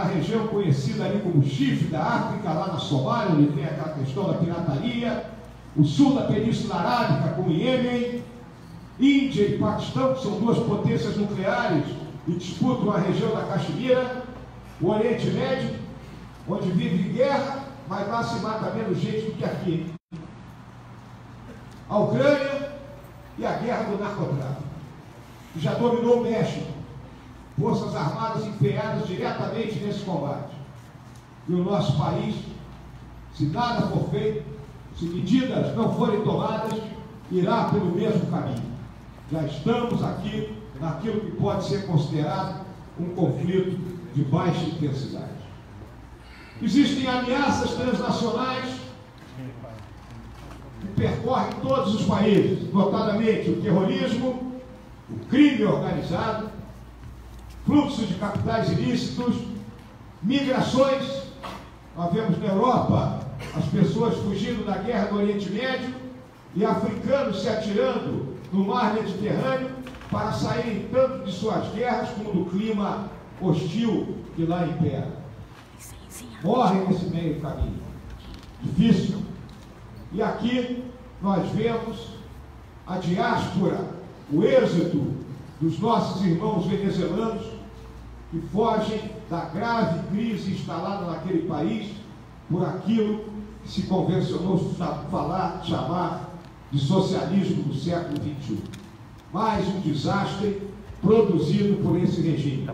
A região conhecida ali como Chifre da África, lá na Somália, onde tem aquela questão da pirataria, o sul da Península Arábica, como Iêmen, Índia e Paquistão, que são duas potências nucleares e disputam a região da Caxemira, o Oriente Médio, onde vive guerra, mas lá se mata menos gente do que aqui. A Ucrânia e a guerra do narcotráfico, que já dominou o México. Forças Armadas empenhadas diretamente nesse combate. E o nosso país, se nada for feito, se medidas não forem tomadas, irá pelo mesmo caminho. Já estamos aqui naquilo que pode ser considerado um conflito de baixa intensidade. Existem ameaças transnacionais que percorrem todos os países, notadamente o terrorismo, o crime organizado, fluxo de capitais ilícitos, migrações. Nós vemos na Europa as pessoas fugindo da guerra do Oriente Médio e africanos se atirando no mar Mediterrâneo para saírem tanto de suas guerras como do clima hostil que lá impera. Morrem nesse meio caminho. Difícil. E aqui nós vemos a diáspora, o êxito dos nossos irmãos venezuelanos que fogem da grave crise instalada naquele país por aquilo que se convencionou chamar de socialismo do século XXI. Mais um desastre produzido por esse regime,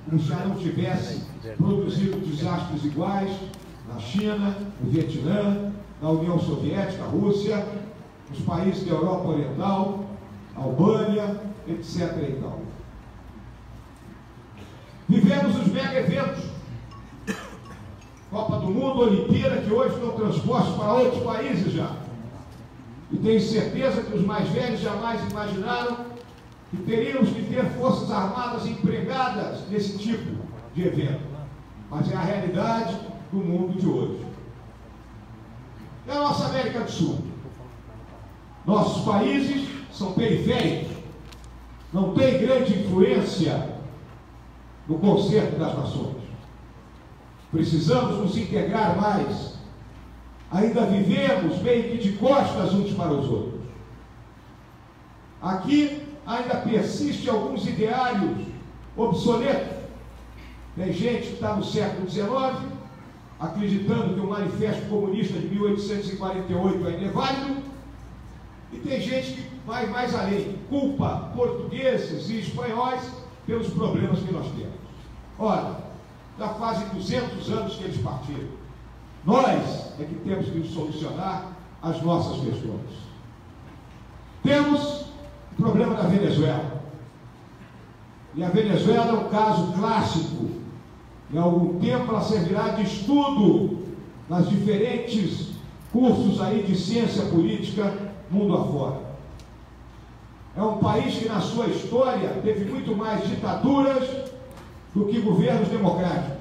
como já não tivesse produzido desastres iguais na China, no Vietnã, na União Soviética, Rússia, nos países da Europa Oriental, Albânia, etc. e tal. Vivemos os mega eventos, Copa do Mundo, Olimpíada, que hoje estão transpostos para outros países já. E tenho certeza que os mais velhos jamais imaginaram que teríamos que ter forças armadas empregadas nesse tipo de evento. Mas é a realidade do mundo de hoje. É a nossa América do Sul. Nossos países são periféricos, não têm grande influência no concerto das nações. Precisamos nos integrar mais. Ainda vivemos meio que de costas uns para os outros. Aqui ainda persiste alguns ideários obsoletos. Tem gente que está no século XIX, acreditando que o Manifesto Comunista de 1848 ainda é válido, e tem gente que vai mais além, culpa portugueses e espanhóis pelos problemas que nós temos. Olha, já fazem 200 anos que eles partiram. Nós é que temos que solucionar as nossas questões. Temos o problema da Venezuela. E a Venezuela é um caso clássico. Em algum tempo ela servirá de estudo nas diferentes cursos aí de ciência política mundo afora. É um país que na sua história teve muito mais ditaduras do que governos democráticos.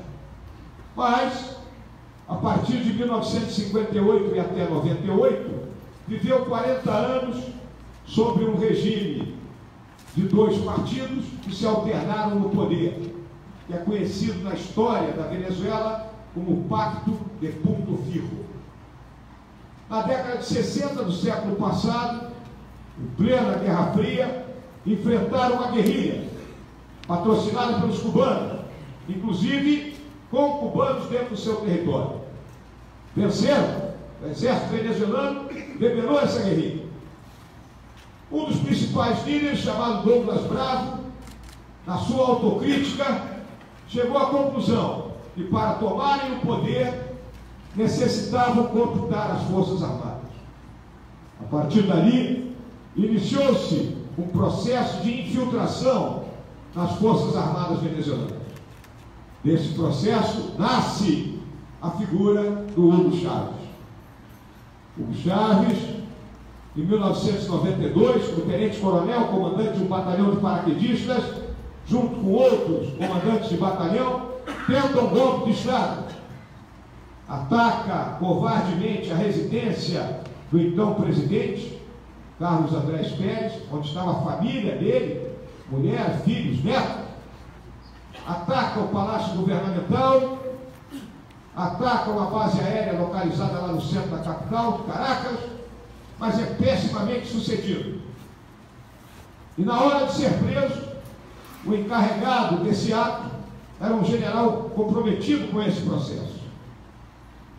Mas, a partir de 1958 e até 98, viveu 40 anos sobre um regime de dois partidos que se alternaram no poder, que é conhecido na história da Venezuela como o Pacto de Punto Fijo. Na década de 60 do século passado, em plena Guerra Fria, enfrentaram uma guerrilha patrocinada pelos cubanos, inclusive com cubanos dentro do seu território. Venceram, o exército venezuelano rebelou essa guerrilha. Um dos principais líderes, chamado Douglas Bravo, na sua autocrítica, chegou à conclusão que para tomarem o poder necessitavam cooptar as Forças Armadas. A partir dali, iniciou-se um processo de infiltração nas Forças Armadas venezuelanas. Desse processo nasce a figura do Hugo Chávez. Hugo Chávez, em 1992, como tenente-coronel, comandante de um batalhão de paraquedistas, junto com outros comandantes de batalhão, tenta um golpe de Estado. Ataca covardemente a residência do então presidente, Carlos Andrés Pérez, onde estava a família dele, mulher, filhos, netos. ataca o Palácio Governamental, ataca uma base aérea localizada lá no centro da capital, de Caracas, mas é pessimamente sucedido. E na hora de ser preso, o encarregado desse ato era um general comprometido com esse processo.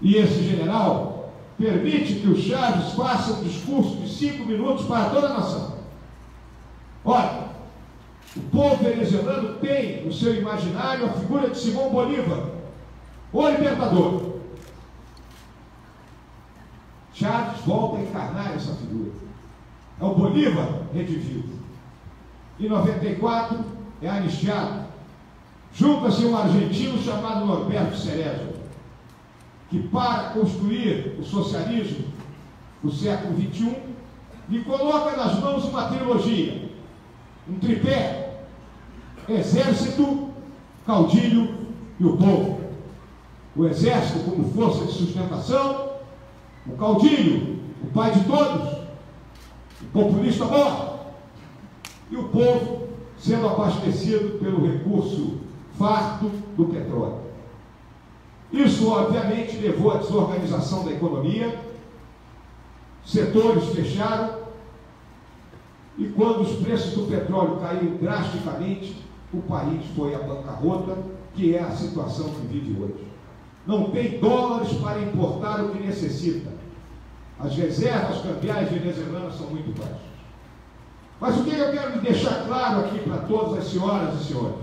E esse general permite que o Chaves faça um discurso de 5 minutos para toda a nação. Olha, o povo venezuelano tem no seu imaginário a figura de Simão Bolívar, o libertador. Chaves volta a encarnar essa figura. É o Bolívar redivivo. Em 94 é anistiado. Junta-se um argentino chamado Norberto Cerezo, que para construir o socialismo do século XXI, lhe coloca nas mãos uma trilogia, um tripé: exército, caudilho e o povo. O exército como força de sustentação, o caudilho, o pai de todos, o populista mor, e o povo sendo abastecido pelo recurso farto do petróleo. Isso, obviamente, levou à desorganização da economia, setores fecharam, e quando os preços do petróleo caíram drasticamente, o país foi à bancarrota, que é a situação que vive hoje. Não tem dólares para importar o que necessita. As reservas cambiais venezuelanas são muito baixas. Mas o que eu quero deixar claro aqui para todas as senhoras e senhores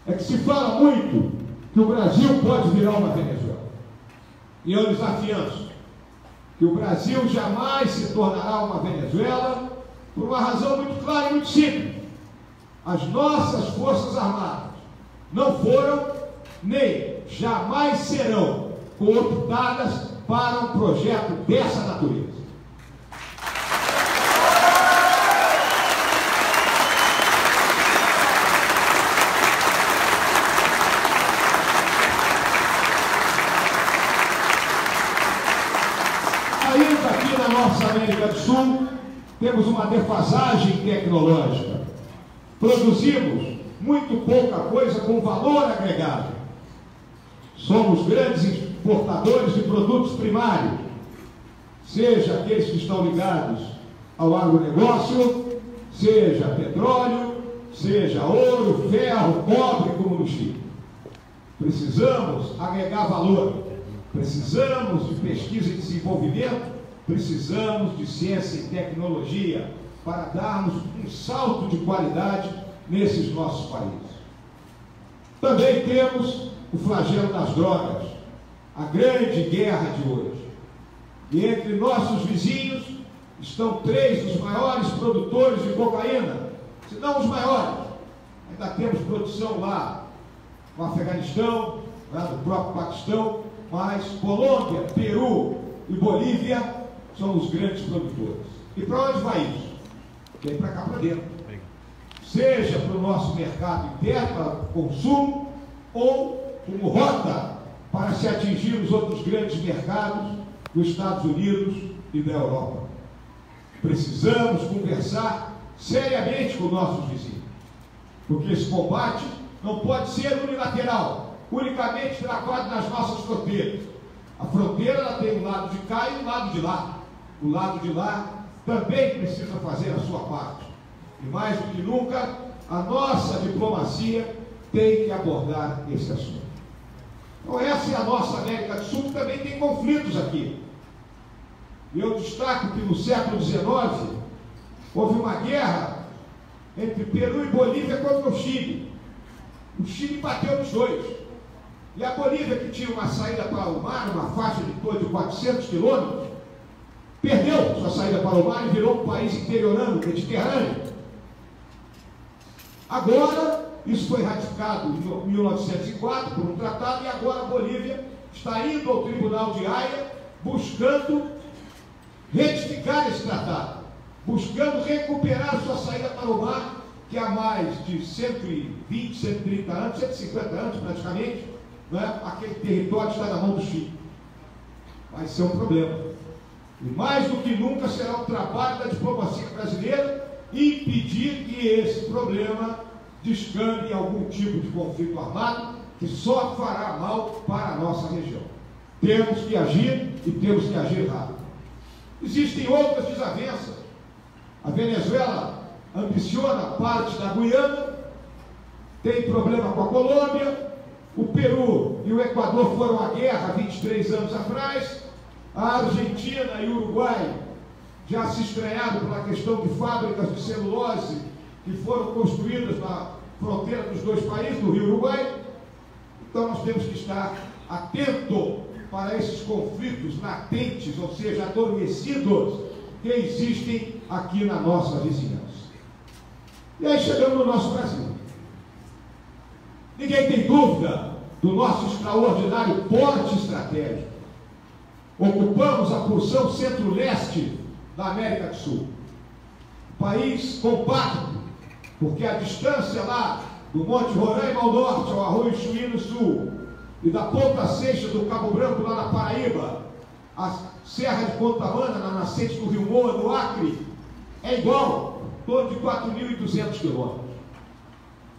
é que se fala muito que o Brasil pode virar uma Venezuela. E eu lhes afianço que o Brasil jamais se tornará uma Venezuela por uma razão muito clara e muito simples. As nossas Forças Armadas não foram, nem jamais serão cooptadas para um projeto dessa natureza. Ainda aqui na nossa América do Sul, temos uma defasagem tecnológica. Produzimos muito pouca coisa com valor agregado. Somos grandes exportadores de produtos primários, seja aqueles que estão ligados ao agronegócio, seja petróleo, seja ouro, ferro, cobre, como no Chile. Precisamos agregar valor, precisamos de pesquisa e desenvolvimento, precisamos de ciência e tecnologia para darmos um salto de qualidade nesses nossos países. Também temos o flagelo das drogas, a grande guerra de hoje. E entre nossos vizinhos estão 3 dos maiores produtores de cocaína, se não os maiores. Ainda temos produção lá no Afeganistão, lá no próprio Paquistão, mas Colômbia, Peru e Bolívia são os grandes produtores. E para onde vai isso? Vem para cá para dentro. Seja para o nosso mercado interno, para consumo, ou como rota para se atingir os outros grandes mercados dos Estados Unidos e da Europa. Precisamos conversar seriamente com nossos vizinhos, porque esse combate não pode ser unilateral, unicamente travado nas nossas fronteiras. A fronteira ela tem um lado de cá e um lado de lá. O lado de lá também precisa fazer a sua parte. E mais do que nunca, a nossa diplomacia tem que abordar esse assunto. Então essa é a nossa América do Sul, que também tem conflitos aqui. E eu destaco que no século XIX houve uma guerra entre Peru e Bolívia contra o Chile. O Chile bateu nos dois. E a Bolívia, que tinha uma saída para o mar, uma faixa de torno de 400 quilômetros, perdeu sua saída para o mar e virou um país interiorano, mediterrâneo. Agora, isso foi ratificado em 1904 por um tratado, e agora a Bolívia está indo ao Tribunal de Haia buscando retificar esse tratado, buscando recuperar sua saída para o mar, que há mais de 120, 130 anos, 150 anos praticamente, né, aquele território está na mão do Chile. Vai ser um problema. E mais do que nunca será o trabalho da diplomacia brasileira impedir que esse problema descambe em algum tipo de conflito armado que só fará mal para a nossa região. Temos que agir e temos que agir rápido. Existem outras desavenças. A Venezuela ambiciona parte da Guiana, tem problema com a Colômbia, o Peru e o Equador foram à guerra 23 anos atrás, a Argentina e o Uruguai já se estranharam pela questão de fábricas de celulose que foram construídas na fronteira dos dois países, no Rio Uruguai. Então nós temos que estar atento para esses conflitos latentes, ou seja, adormecidos, que existem aqui na nossa vizinhança. E aí chegamos no nosso Brasil. Ninguém tem dúvida do nosso extraordinário porte estratégico. Ocupamos a porção centro-leste da América do Sul. País compacto, porque a distância lá do Monte Roraima ao norte, ao Arroio Chuí no sul, e da Ponta Seixas do Cabo Branco lá na Paraíba, a Serra de Contamana, na nascente do Rio Moa, no Acre, é igual, em torno de 4.200 quilômetros.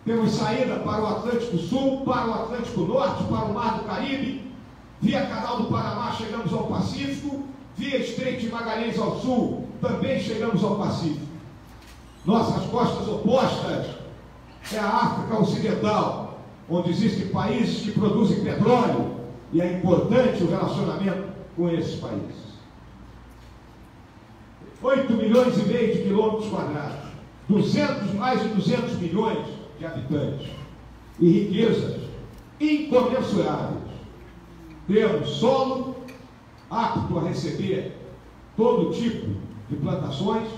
Temos saída para o Atlântico Sul, para o Atlântico Norte, para o Mar do Caribe, via Canal do Panamá chegamos ao Pacífico, via Estreito de Magalhães ao sul, também chegamos ao Pacífico. Nossas costas opostas é a África Ocidental, onde existem países que produzem petróleo, e é importante o relacionamento com esses países. 8 milhões e meio de quilômetros quadrados, mais de 200 milhões de habitantes, e riquezas incomensuráveis. Temos solo apto a receber todo tipo de plantações,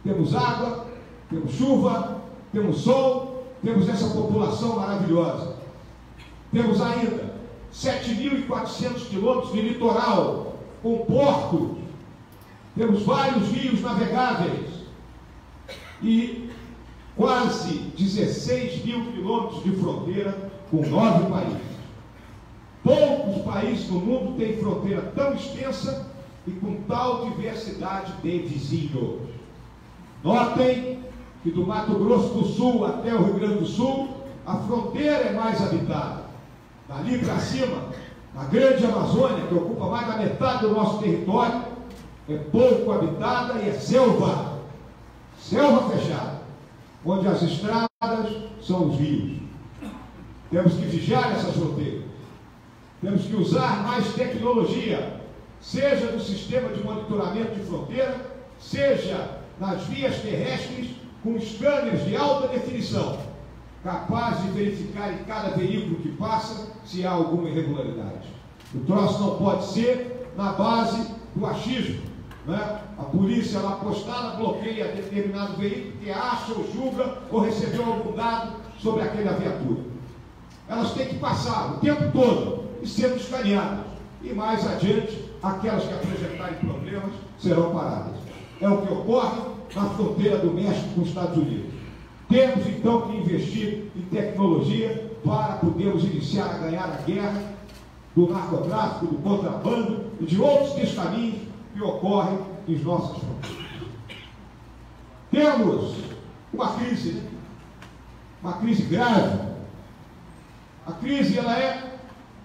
temos água, temos chuva, temos sol, temos essa população maravilhosa. Temos ainda 7.400 quilômetros de litoral, com portos, temos vários rios navegáveis e quase 16 mil quilômetros de fronteira com 9 países. Poucos países no mundo têm fronteira tão extensa e com tal diversidade de vizinhos. Notem que do Mato Grosso do Sul até o Rio Grande do Sul, a fronteira é mais habitada. Dali para cima, na grande Amazônia, que ocupa mais da metade do nosso território, é pouco habitada e é selva. Selva fechada, onde as estradas são os rios. Temos que vigiar essas fronteiras. Temos que usar mais tecnologia, seja no sistema de monitoramento de fronteira, seja nas vias terrestres, com scanners de alta definição, capazes de verificar em cada veículo que passa se há alguma irregularidade. O troço não pode ser na base do achismo, né? A polícia lá postada bloqueia determinado veículo que acha ou julga ou recebeu algum dado sobre aquela viatura. Elas têm que passar o tempo todo e sendo escaneadas. E mais adiante, aquelas que apresentarem problemas serão paradas. É o que ocorre na fronteira do México com os Estados Unidos. Temos então que investir em tecnologia para podermos iniciar a ganhar a guerra do narcotráfico, do contrabando e de outros descaminhos que ocorrem em nossas fronteiras. Temos uma crise grave. A crise ela é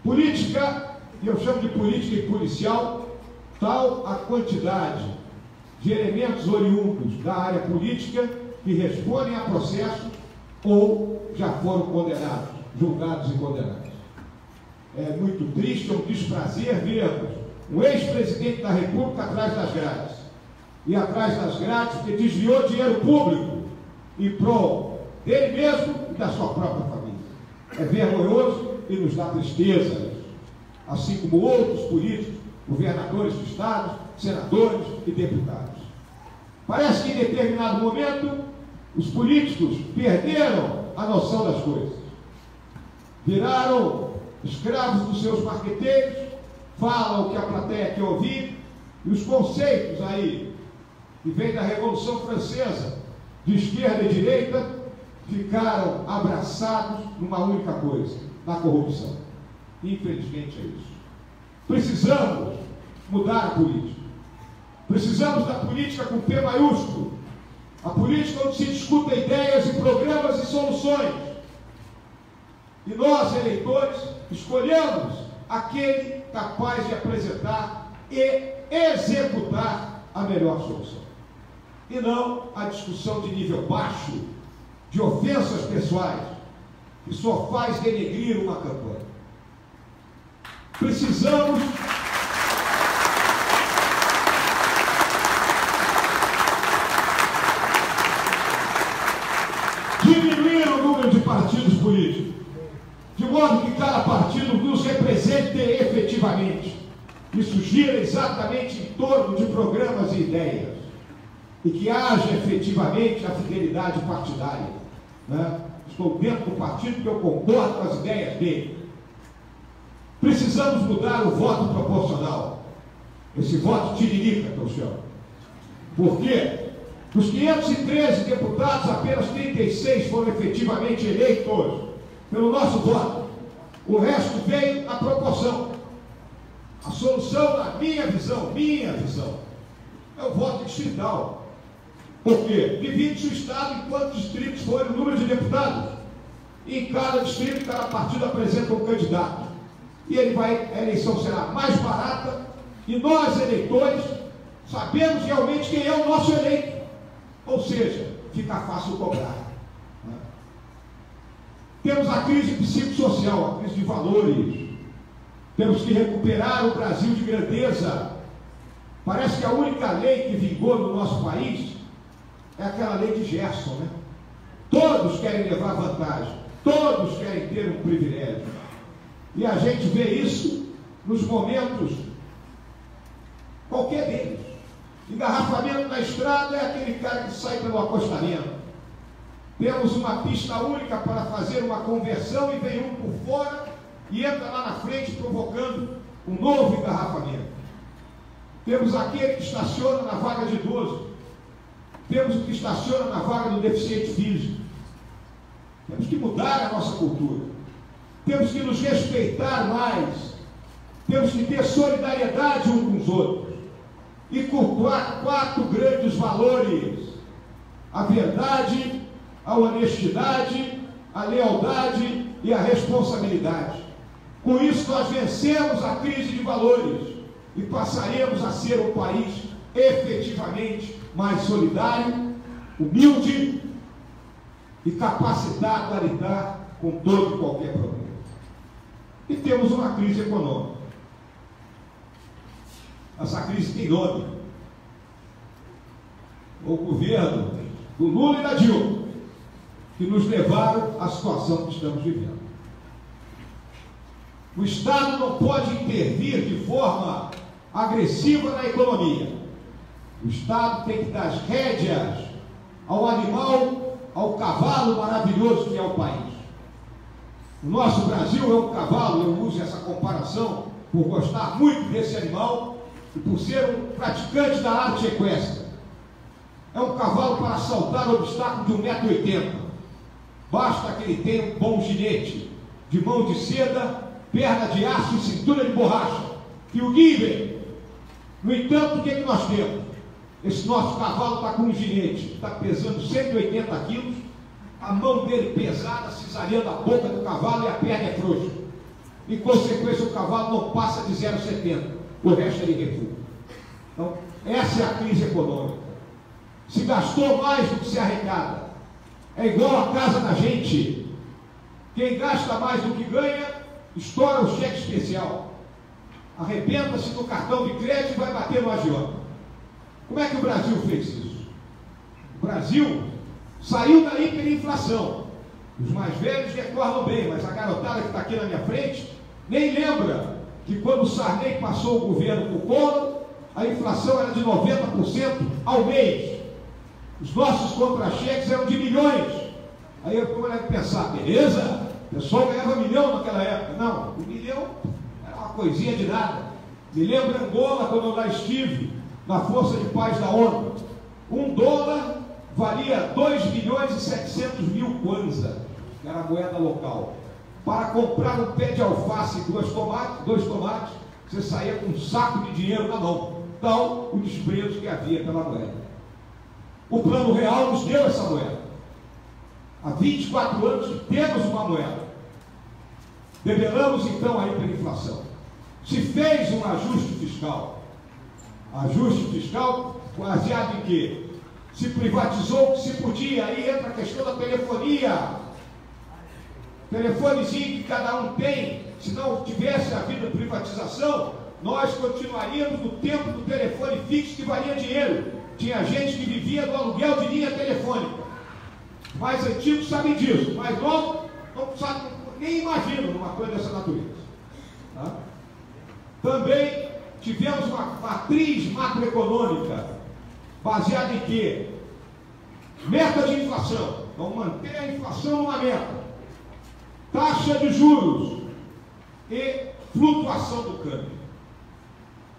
política, e eu chamo de política e policial, tal a quantidade de elementos oriundos da área política que respondem a processos ou já foram condenados, julgados e condenados. É muito triste, é um desprazer vermos um ex-presidente da República atrás das grades. E atrás das grades porque desviou dinheiro público em prol dele mesmo e da sua própria família. É vergonhoso e nos dá tristeza, assim como outros políticos, governadores de estados, senadores e deputados. Parece que em determinado momento os políticos perderam a noção das coisas. Viraram escravos dos seus marqueteiros, falam o que a plateia quer ouvir, e os conceitos aí, que vêm da Revolução Francesa, de esquerda e direita, ficaram abraçados numa única coisa, na corrupção. Infelizmente é isso. Precisamos mudar a política. Precisamos da política com P maiúsculo, A política onde se discutem ideias e programas e soluções. E nós, eleitores, escolhemos aquele capaz de apresentar e executar a melhor solução. E não a discussão de nível baixo, de ofensas pessoais, que só faz denegrir uma campanha. Precisamos diminuir o número de partidos políticos, de modo que cada partido nos represente efetivamente. Isso gira exatamente em torno de programas e ideias, e que haja efetivamente a fidelidade partidária, né? Estou dentro do partido porque eu concordo com as ideias dele. Precisamos mudar o voto proporcional, esse voto tiririca que eu chamo. Por quê? Dos 513 deputados, apenas 36 foram efetivamente eleitos pelo nosso voto. O resto veio à proporção. A solução, na minha visão, é o voto distrital. Por quê? Divide-se o Estado em quantos distritos forem o número de deputados. E em cada distrito, cada partido apresenta um candidato. E a eleição será mais barata, e nós, eleitores, sabemos realmente quem é o nosso eleito. Ou seja, fica fácil cobrar. Né? Temos a crise psicossocial, a crise de valores. Temos que recuperar o Brasil de grandeza. Parece que a única lei que vingou no nosso país é aquela lei de Gerson, né? Todos querem levar vantagem, todos querem ter um privilégio. E a gente vê isso nos momentos, qualquer deles. Engarrafamento na estrada é aquele cara que sai pelo acostamento. Temos uma pista única para fazer uma conversão e vem um por fora e entra lá na frente provocando um novo engarrafamento. Temos aquele que estaciona na vaga de idoso. Temos o que estaciona na vaga do deficiente físico. Temos que mudar a nossa cultura. Temos que nos respeitar mais. Temos que ter solidariedade uns com os outros. E cultuar 4 grandes valores: a verdade, a honestidade, a lealdade e a responsabilidade. Com isso nós vencemos a crise de valores e passaremos a ser um país efetivamente mais solidário, humilde e capacitado a lidar com todo e qualquer problema. E temos uma crise econômica. Essa crise tem nome: o governo do Lula e da Dilma, que nos levaram à situação que estamos vivendo. O Estado não pode intervir de forma agressiva na economia. O Estado tem que dar as rédeas ao animal, ao cavalo maravilhoso que é o país. O nosso Brasil é um cavalo, eu uso essa comparação por gostar muito desse animal e por ser um praticante da arte equestre. É um cavalo para saltar o obstáculo de 1,80 m. Basta que ele tenha um bom ginete, de mão de seda, perna de aço e cintura de borracha, que o guie bem. No entanto, o que é que nós temos? Esse nosso cavalo está com um ginete, está pesando 180 quilos, a mão dele pesada, cisalhando a boca do cavalo e a perna é frouxa. Em consequência, o cavalo não passa de 0,70, o resto ele refuga. Então, essa é a crise econômica. Se gastou mais do que se arrecada. É igual a casa da gente. Quem gasta mais do que ganha, estoura o cheque especial. Arrebenta-se no cartão de crédito e vai bater no agiota. Como é que o Brasil fez isso? O Brasil saiu da hiperinflação. Os mais velhos recordam bem, mas a garotada que está aqui na minha frente nem lembra que quando o Sarney passou o governo por Collor, a inflação era de 90% ao mês. Os nossos contra-cheques eram de milhões. Aí eu comecei a pensar, beleza, o pessoal ganhava 1 milhão naquela época. Não, 1 milhão era uma coisinha de nada. Me lembro Angola, quando eu lá estive, na Força de Paz da ONU. $1 valia 2.700.000 kwanza, que era a moeda local. Para comprar um pé de alface e dois tomates, você saía com um saco de dinheiro na mão. Tal o desprezo que havia pela moeda. O Plano Real nos deu essa moeda. Há 24 anos que temos uma moeda. Debelamos então a hiperinflação. Se fez um ajuste fiscal. Ajuste fiscal baseado em quê? Se privatizou o que se podia. Aí entra a questão da telefonia. Telefonezinho que cada um tem. Se não tivesse havido privatização, nós continuaríamos no tempo do telefone fixo que valia dinheiro. Tinha gente que vivia do aluguel de linha telefônica. Mais antigos sabem disso, mais novos não sabem, nem imaginam uma coisa dessa natureza. Tá? Também tivemos uma matriz macroeconômica baseada em quê? Meta de inflação. Vamos manter a inflação numa meta. Taxa de juros e flutuação do câmbio.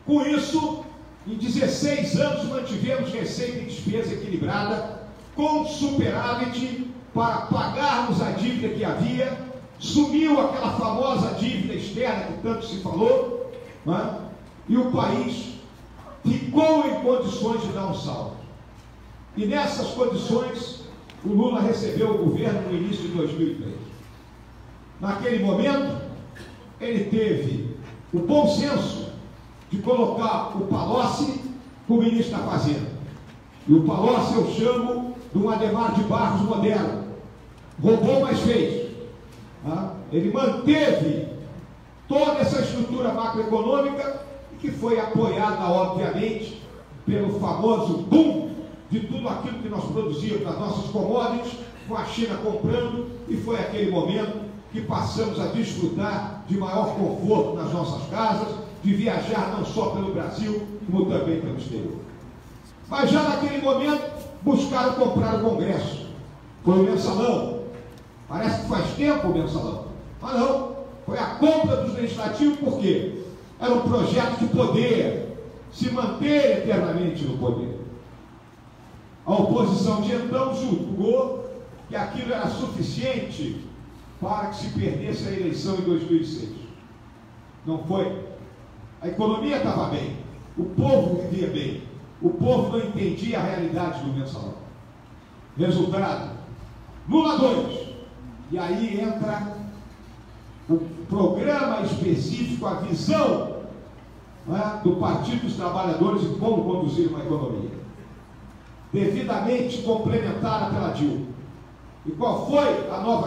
Com isso, em 16 anos mantivemos receita e despesa equilibrada, com superávit para pagarmos a dívida que havia. Sumiu aquela famosa dívida externa que tanto se falou, né? E o país ficou em condições de dar um salto. E nessas condições, o Lula recebeu o governo no início de 2003. Naquele momento, ele teve o bom senso de colocar o Palocci como ministro da Fazenda. E o Palocci eu chamo de um Adhemar de Barros moderno. Roubou, mas fez. Tá? Ele manteve toda essa estrutura macroeconômica que foi apoiada, obviamente, pelo famoso boom de tudo aquilo que nós produzíamos, das nossas commodities, com a China comprando, e foi aquele momento que passamos a desfrutar de maior conforto nas nossas casas, de viajar não só pelo Brasil, como também pelo exterior. Mas já naquele momento, buscaram comprar o Congresso. Foi o mensalão. Parece que faz tempo o mensalão. Mas não, foi a compra dos legislativos, por quê? Era um projeto de poder, se manter eternamente no poder. A oposição de então julgou que aquilo era suficiente para que se perdesse a eleição em 2006. Não foi. A economia estava bem, o povo vivia bem, o povo não entendia a realidade do mensalão. Resultado, Lula 2. E aí entra o programa específico, a visão, né, do Partido dos Trabalhadores e como conduzir uma economia. Devidamente complementada pela Dilma. E qual foi a nova